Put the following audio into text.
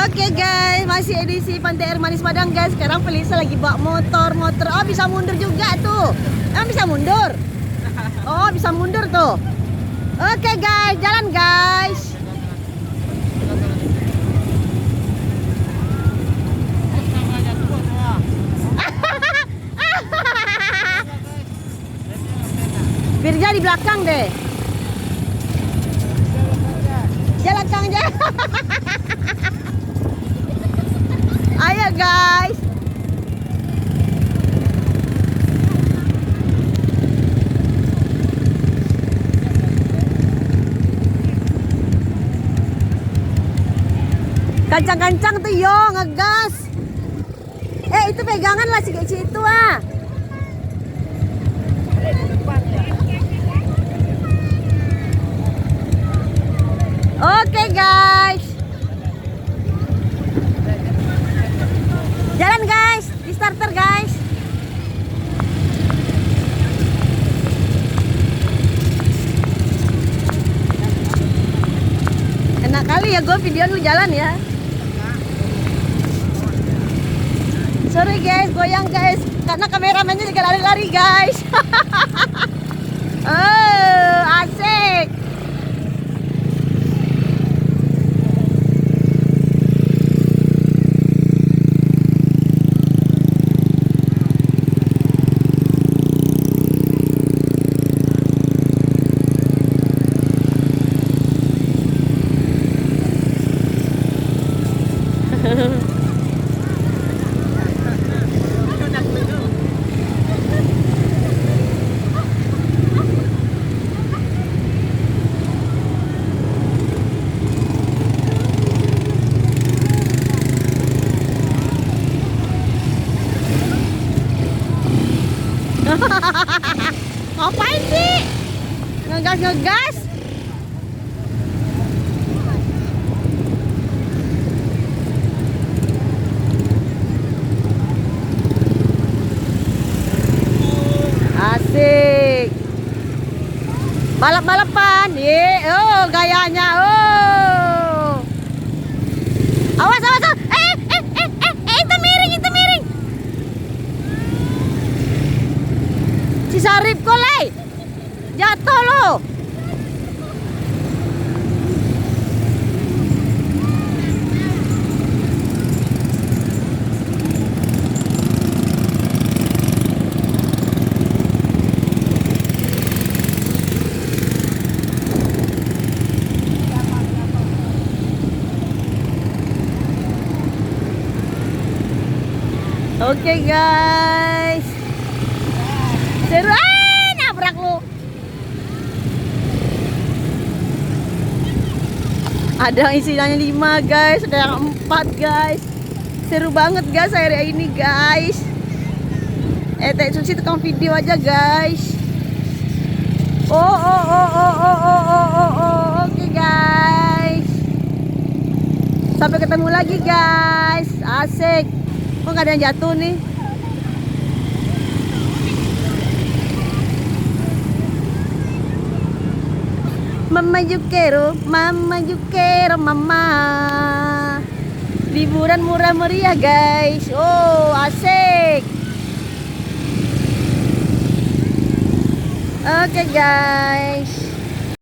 Oke guys, masih edisi Pantai Air Manis Padang guys. Sekarang Felisa lagi bawa motor. Oh, bisa mundur juga tuh. Emang bisa mundur? Oh, bisa mundur tuh. Oke guys, jalan guys. Birja di belakang deh. Jalan kang aja. Ayo guys. Kancang-kancang tuh yo ngegas. Itu pegangan lah si itu ah. Oke guys. Jalan guys, di starter guys. Enak kali ya gue video lu jalan ya. Sorry guys, goyang guys. Karena kameramennya juga lari-lari guys. Oh, asik. Ngapain sih? Ngegas. Asik. Balap-balapan. Oh, gayanya. Oh. Awas. Itu miring. Si Sarip kolai. Jatuh lo. Oke guys. Seru, nabrak lu. Ada isinya 5 guys, ada yang 4 guys. Seru banget guys hari ini guys. Teh Susi tukang video aja guys. Oke guys. Sampai ketemu lagi guys. Asik. Kok nggak ada yang jatuh nih? Mama Jukero, mama. Liburan murah meriah guys. Oh, asik. Oke guys.